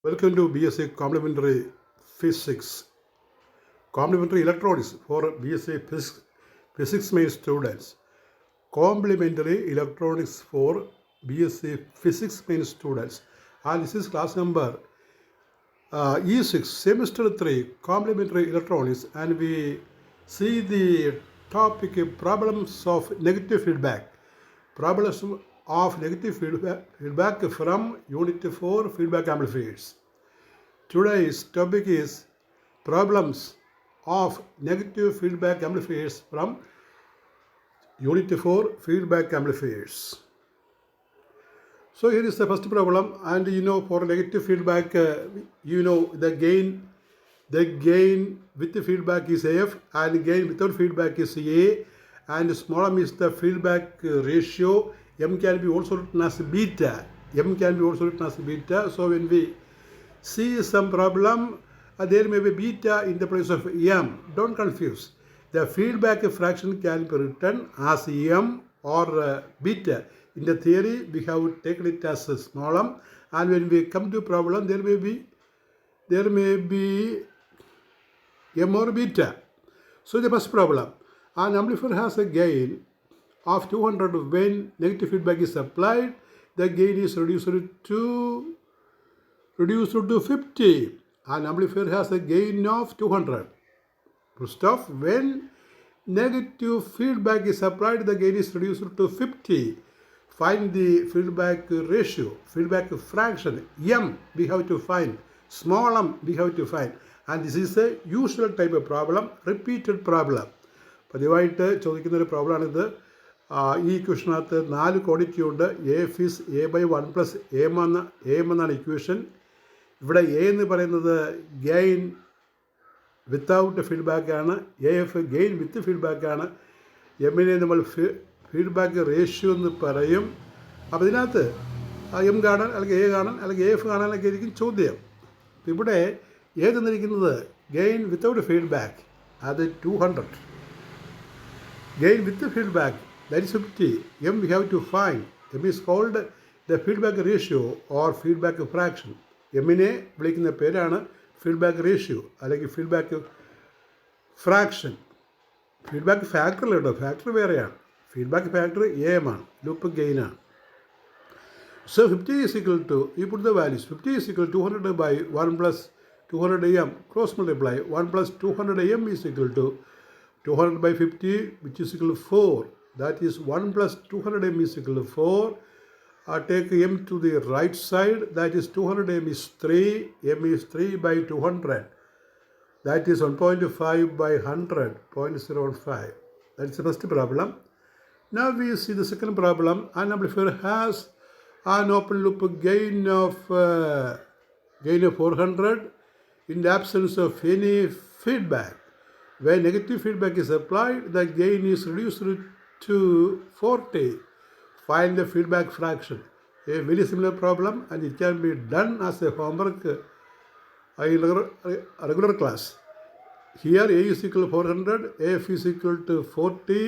Welcome to BSc Complementary Physics. Complementary Electronics for BSc Physics main students. Complementary Electronics for BSc Physics main students. And this is class number E6, semester 3, Complementary Electronics. And we see the topic problems of negative feedback. Problems of negative feedback from Unit 4 feedback amplifiers. Today's topic is problems of negative feedback amplifiers from Unit 4 feedback amplifiers. So here is the first problem, and for negative feedback, the gain with the feedback is AF and gain without feedback is A, and small m is the feedback ratio. M can be also written as beta. So when we see some problem, there may be beta in the place of M. Don't confuse. The feedback fraction can be written as M or beta. In the theory, we have taken it as small m, and when we come to problem, there may be M or beta. So the first problem, an amplifier has a gain of 200 when negative feedback is applied. The gain is reduced to 50. An amplifier has a gain of 200. First off, when negative feedback is applied, the gain is reduced to 50. Find the feedback ratio, feedback fraction, M we have to find, small m we have to find. And this is a usual type of problem, repeated problem. പതിവായിട്ട് ചോദിക്കുന്ന ഒരു പ്രോബ്ലമാണിത്. ഈ ഇക്വേഷനകത്ത് 4 quantity ഉണ്ട്. F is A by 1 plus M എന്നാണ് equation. ഇവിടെ A എന്ന് പറയുന്നത് ഗെയിൻ വിത്തൗട്ട് ഫീഡ്ബാക്കാണ്, എ എഫ് ഗെയിൻ വിത്ത് ഫീഡ്ബാക്കാണ്. എമ്മിനെ നമ്മൾ ഫീഡ്ബാക്ക് റേഷ്യോ എന്ന് പറയും. അപ്പോൾ ഇതിനകത്ത് എം കാണാൻ അല്ലെങ്കിൽ എ കാണാൻ അല്ലെങ്കിൽ എ എഫ് കാണാനൊക്കെ ആയിരിക്കും ചോദ്യം. ഇവിടെ എ തന്നിരിക്കുന്നത് ഗെയിൻ വിത്തൗട്ട് ഫീഡ്ബാക്ക്, അത് 200. Gain with the feedback, that is 50. M we have to find. M is called the feedback ratio or feedback fraction. എമ്മിനെ വിളിക്കുന്ന പേരാണ് ഫീഡ്ബാക്ക് റേഷ്യോ അല്ലെങ്കിൽ ഫീഡ്ബാക്ക് ഫ്രാക്ഷൻ. ഫീഡ്ബാക്ക് ഫാക്ടർ കേട്ടോ, ഫാക്ടർ വേറെയാണ്. Feedback factor M ആണ്, loop ഗെയിനാണ്. So 50 is equal to, you put the values, 50 is equal to 200 by 1 plus 200 m, cross multiply, 1 plus 200 m is equal to 200 by 50, which is equal to 4. That is 1 plus 200 m is equal to 4. Take m to the right side. That is 200 m is 3. M is 3 by 200. That is 1.5 by 100, 0.05. That's the first problem. Now we see the second problem. An amplifier has an open loop gain of 400 in the absence of any feedback. When negative feedback is applied, the gain is reduced to 40. Find the feedback fraction. A very similar problem, and it can be done as a homework in a regular class. Here A is equal to 400, F is equal to 40,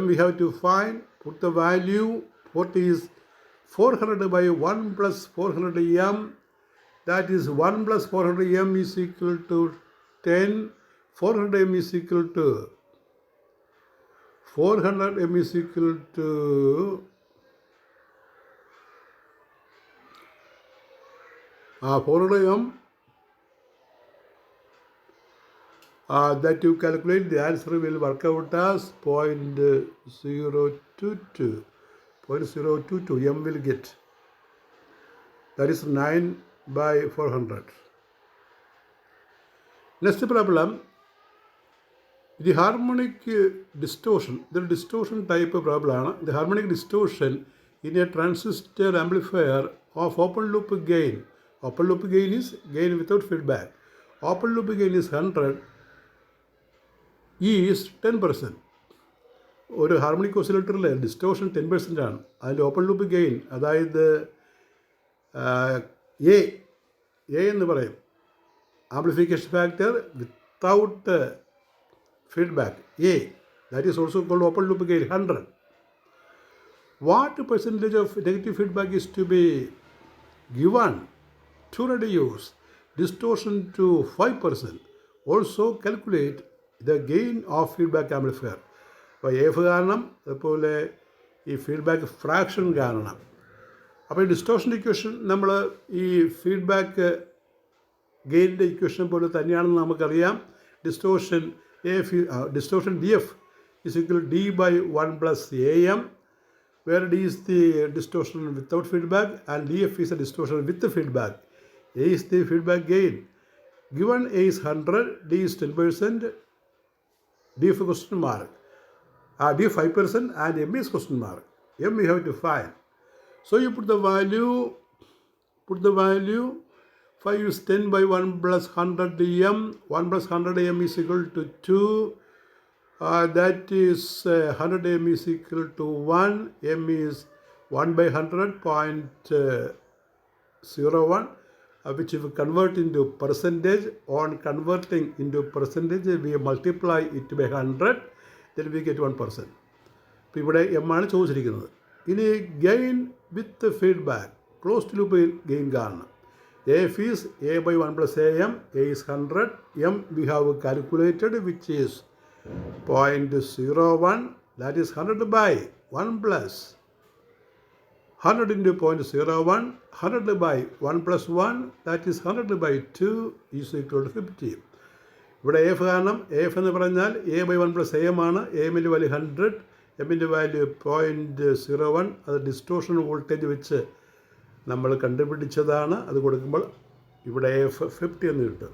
M we have to find, put the value. 40 is 400 by 1 plus 400 m. That is 1 plus 400 m is equal to 10. 400 m is equal to 400 m is equal to 400 m. That you calculate, the answer will work out as 0.022. 0.022 m will get. That is 9 by 400. Next problem. The harmonic distortion, the distortion type of problem, the harmonic distortion in a transistor amplifier of open loop gain. Open loop gain is gain without feedback. Open loop gain is 100, is 10%. ഒരു harmonic ഓസിലേറ്ററിൽ distortion 10% ആണ്. അതിൻ്റെ open loop gain, അതായത് A എന്ന് പറയും, amplification factor without feedback A, that is also called open loop gain 100. What percentage of negative feedback is to be given to reduce distortion to 5%. Also calculate the gain of feedback amplifier. അപ്പോൾ F കാരണം അതുപോലെ ഈ feedback fraction കാണണം. അപ്പോൾ ഈ distortion equation നമ്മൾ ഈ feedback ഗെയിനിൻ്റെ equation പോലെ തന്നെയാണെന്ന് നമുക്കറിയാം. Distortion distortion D F is equal to d by 1 plus am, where d is the distortion without feedback and df is a distortion with the feedback. A is the feedback gain. Given A is 100, d is 10%, d is question mark. D 5% and m is question mark. M we have to find. So you put the value 5 is 10 by 1 plus 100 dm. 1 plus 100 m is equal to 2. That is 100 m is equal to 1. M is 1 by 100.01, which if we convert into percentage. On converting into percentage, we multiply it by 100, then we get 1%. ഇപ്പോൾ ഇവിടെ M ആണ് ചോദിച്ചിരിക്കുന്നത്. ഇനി gain വിത്ത് feedback closed loop gain കാണണം. F is a by 1 plus am. A is 100. M we have calculated, which is 0.01, that is 100 by 1 plus 100 into 0.01, 100 by 1 plus 1, that is 100 by 2 is equal to 50. ഇവിടെ F കാരണം F എന്ന് പറഞ്ഞാൽ A by 1 plus M ആണ്. എമ്മിൻ്റെ value 100, എമ്മിൻ്റെ value 0.01. അത് distortion voltage വെച്ച് നമ്മൾ കണ്ടുപിടിച്ചതാണ്. അത് കൊടുക്കുമ്പോൾ ഇവിടെ എഫ് 50 എന്ന് കിട്ടും.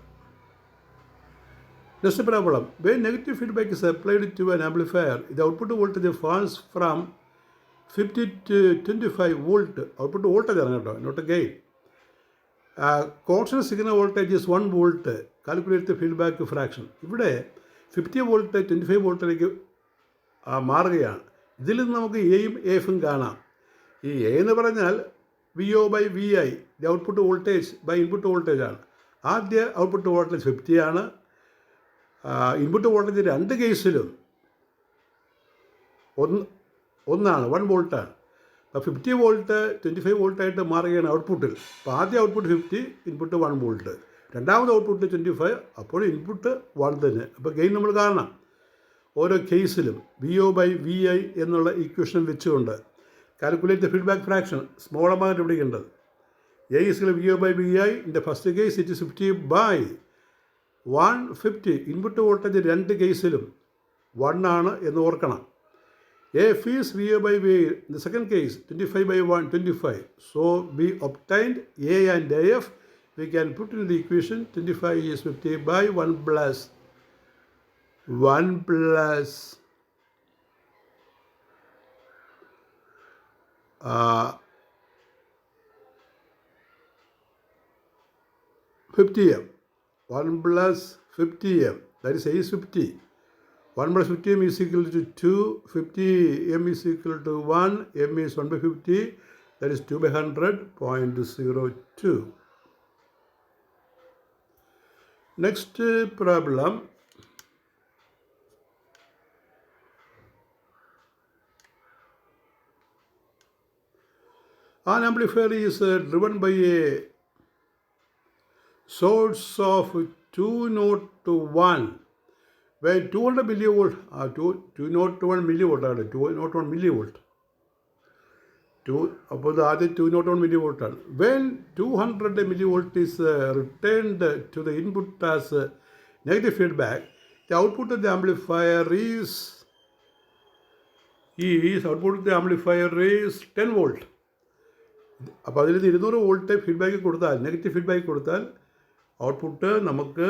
Next problem. When negative feedback is applied to an amplifier, the output voltage falls from 50 to 25 volt. Output voltage ആണ് കേട്ടോ, not a gain. Constant signal voltage is 1 volt. Calculate the feedback fraction. ഇവിടെ 50 volt 25 വോൾട്ടിലേക്ക് മാറുകയാണ്. ഇതിൽ നിന്ന് നമുക്ക് എയും എഫും കാണാം. ഈ എ എന്ന് പറഞ്ഞാൽ V O by V I, the output voltage by input voltage ആണ്. ആദ്യ ഔട്ട്പുട്ട് വോൾട്ടേജ് 50 ആണ്. ഇൻപുട്ട് വോൾട്ടേജ് രണ്ട് കേസിലും ഒന്നാണ്, 1 വോൾട്ടാണ്. അപ്പോൾ 50 വോൾട്ട് 25 വോൾട്ടായിട്ട് മാറുകയാണ് ഔട്ട്പുട്ടിൽ. അപ്പോൾ ആദ്യ ഔട്ട്പുട്ട് 50, ഇൻപുട്ട് 1 വോൾട്ട്. രണ്ടാമത് ഔട്ട്പുട്ട് 25, അപ്പോൾ ഇൻപുട്ട് 1 തന്നെ. അപ്പോൾ ഗെയിൻ നമ്മൾ കാണണം ഓരോ കേസിലും. V O by V I എന്നുള്ള ഇക്വേഷൻ വെച്ചുകൊണ്ട് calculate the feedback fraction small amount പിടിക്കേണ്ടത്. A is V O by V I. In the first case it is 50 by 150. Input voltage രണ്ട് കേസിലും 1 ആണ് എന്ന് ഓർക്കണം. F is V by V. In the second case, 25 by 1, 25. So we obtained A and AF. We can put in the equation 25 is 50 by 1 plus 50m. 1 plus 50m. That is A is 50. 1 plus 50m is equal to 2, 50m is equal to 1, m is 1 by 50, that is 2 by 100.02. Next problem. An amplifier is driven by a source of 201. When 200 millivolt, 201 millivolt ആണ്, 201 millivolt. അപ്പോൾ ആദ്യം 201 millivolt ആണ്. When 200 millivolt is returned to the input as negative feedback, the output of the amplifier is 10 volt. അപ്പോൾ അതിൽ 200 volt feedback കൊടുത്താൽ, negative feedback കൊടുത്താൽ output നമുക്ക്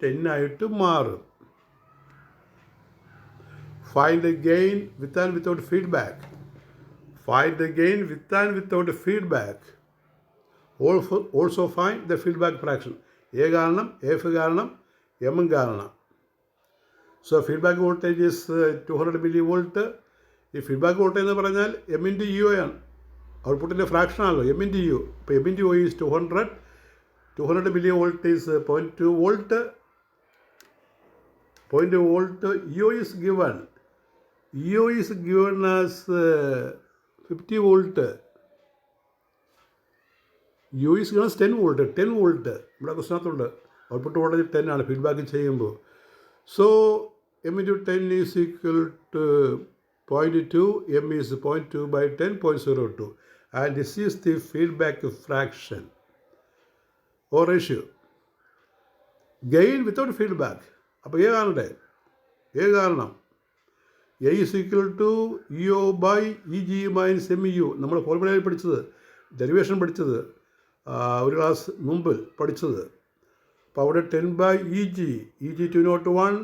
10 ആയിട്ട് മാറും. Find the gain with and without feedback. Find the gain with and without feedback. Also find the feedback fraction. A കാണണം, F കാണണം, M കാണണം. So feedback voltage is 200 millivolt. ഈ feedback voltage എന്ന് പറഞ്ഞാൽ M into U ആണ്. ഔട്ട്പുട്ടിൻ്റെ fraction ആണല്ലോ M into U. ഇപ്പോൾ M into U is 200. 200 millivolt is 0.2 volt. 0.2 volt. EO is given. EO is given as 50 volt. You is given as 10 volt. 10 volt ഇവിടെ ക്വസ്റ്റിനകത്തുണ്ട്. Output voltage 10 ആണ് feedback ചെയ്യുമ്പോൾ. So m into 10 is equal to 0.2. m is 0.2 by 10, 0.02. And this is the feedback fraction or ratio. Gain without feedback. അപ്പോൾ A കാണണ്ടേ? A കാരണം A is equal to EO by EG minus MEU. നമ്മൾ ഫോർമുലയിൽ പഠിച്ചത്, derivation പഠിച്ചത്, ഒരു class മുമ്പ് പഠിച്ചത്. അപ്പോൾ അവിടെ 10 by EG 201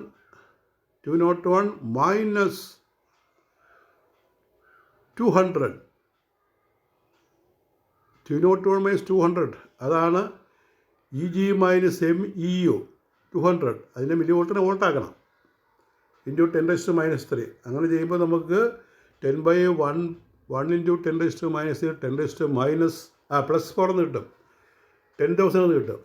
minus 200. 201 minus 200 അതാണ് EG minus MEU 200. അതിനെ മില്ലി വോൾട്ടിനെ വോൾട്ടാക്കണം. ഇൻറ്റു 10⁻³ അങ്ങനെ ചെയ്യുമ്പോൾ നമുക്ക് 10/1 ഇൻറ്റു 10⁻³ 10⁻± +4 എന്ന് കിട്ടും. 10,000 എന്ന് കിട്ടും.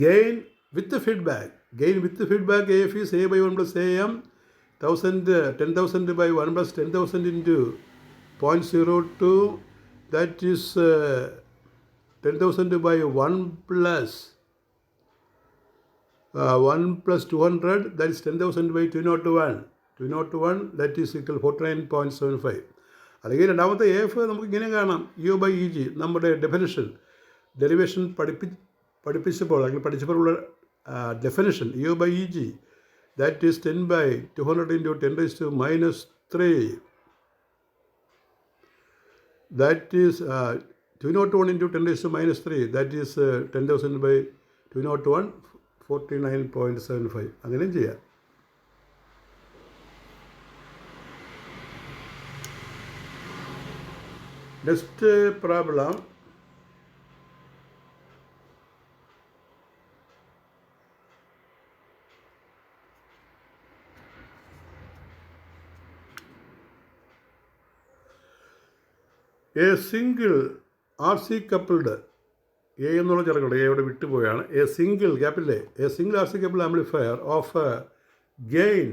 Gain with the feedback. AF is A by 1 plus AM. 10,000 by 1 plus 10,000 into 0.02. That is 10,000 by 1 plus 200. That is 10,000 by 201. 201 that is equal 49.75. അല്ലെങ്കിൽ രണ്ടാമത്തെ AF നമുക്ക് ഇങ്ങനെ കാണാം. EO by EG നമ്മുടെ ഡെറിവേഷൻ പഠിപ്പിച്ചപ്പോൾ അല്ലെങ്കിൽ പഠിച്ചപ്പോഴുള്ള definition EO by EG that is 10 by 200 into 10⁻³ that is 201 into 10⁻³ that is 10,000 by 201 49.75 അങ്ങനെയും ചെയ്യാം. Next problem a single RC coupled a എന്നുള്ള ചേർക്കട്ടെ, എയുടെ വിട്ടുപോയാണ്. എ സിംഗിൾ ഗ്യാപ്പില്ലേ, a single RC coupled amplifier of gain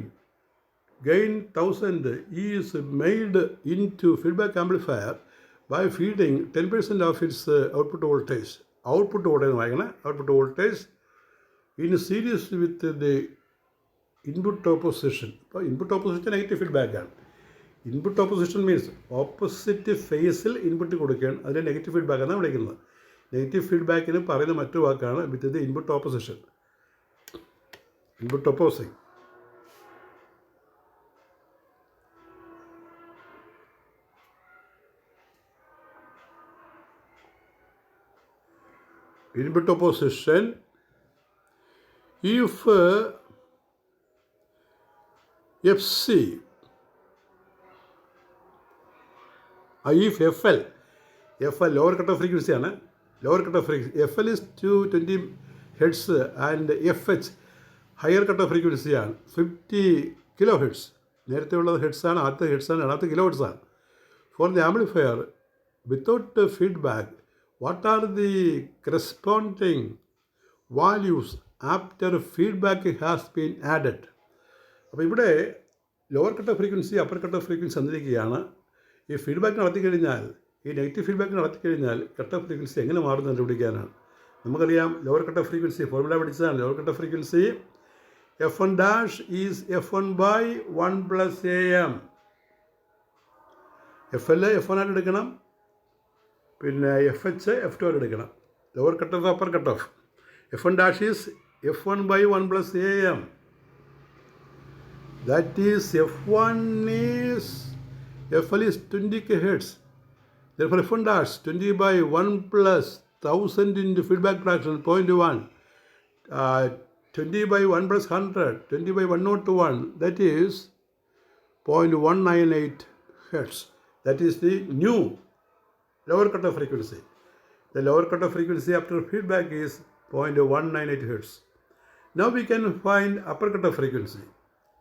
1000 is made into feedback amplifier by feeding 10% of its output voltage in series with the input opposition. അപ്പോൾ input opposition negative ഫീഡ്ബാക്കാണ്. Input opposition means opposite ഫേസിൽ input കൊടുക്കുകയാണ്. അതിനെ negative ഫീഡ്ബാക്കാണ് വിളിക്കുന്നത്. Negative ഫീഡ്ബാക്കിന് പറയുന്ന മറ്റു വാക്കാണ് with the input opposition, input opposing. Input opposition if FC if FL lower cut off frequency ആണ്. lower cut off frequency FL is 220 Hz and FH higher cut off frequency ആണ് 50 kHz. നേരത്തെ ഉള്ളത് heads ആണ്, ആദ്യത്തെ heads ആണ്, രണ്ടാമത്തെ kHz ആണ്. For the amplifier without feedback, what are the corresponding values after feedback has been added? അപ്പോൾ ഇവിടെ lower cut off frequency upper cut off frequency തന്നിരിക്കുകയാണ്. ഈ ഫീഡ്ബാക്ക് നടത്തിക്കഴിഞ്ഞാൽ, ഈ നെഗറ്റീവ് ഫീഡ്ബാക്ക് നടത്തിക്കഴിഞ്ഞാൽ കട്ട് ഓഫ് ഫ്രീക്വൻസി എങ്ങനെ മാറുന്നു കണ്ടുപിടിക്കാനാണ്. നമുക്കറിയാം lower cut off frequency formula പഠിച്ചതാണ്. Lower cut off frequency F1' is F1 by 1 plus AM. FL F1 ആയിട്ട് എടുക്കണം, പിന്നെ FH F2 ആയിട്ട് എടുക്കണം. Lower cut of upper cut of F1' is F1 by 1 plus AM. That is F1 is FL is 20 kHz. Therefore F1' 20 by 1 plus 1000 into feedback fraction 0.1. 20 by 1 plus 100, 20 by 101, that is 0.198 Hz. That is the new lower cut off frequency. The lower cut off frequency after feedback is 0.198 Hz. Now we can find upper cut off frequency.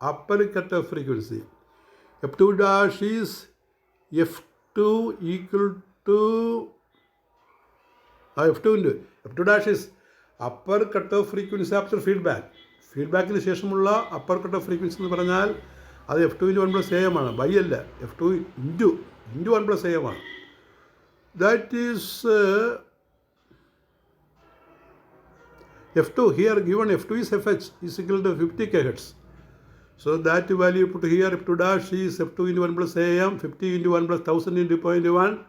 Upper cut off frequency F2' is F2 equal to F2 into F2' is upper cut off frequency after ഫീഡ്ബാക്കിന് ശേഷമുള്ള upper cut off frequency എന്ന് പറഞ്ഞാൽ അത് F2 into 1 plus AM ആണ്. By അല്ല, F2 into 1 plus AM ആണ്. that is F2. Here given F2 is Fh is equal to 50 kHz. So that value put here, F2 dash is F2 into 1 plus AM, 50 into 1 plus 1000 into 0.1,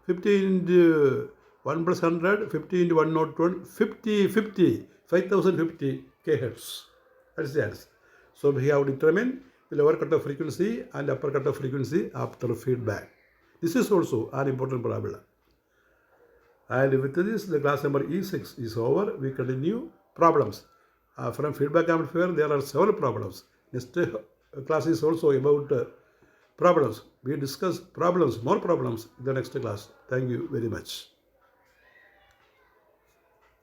50 into 1 plus 100, 50 into 101, 50, 5050 kHz. That is the answer. So we have determined the lower cutoff frequency and upper cutoff frequency after feedback. This is also an important problem. And with this, the class number E6 is over. We continue problems. From feedback amplifier, there are several problems. Next class is also about problems. We discuss problems, more problems in the next class. Thank you very much.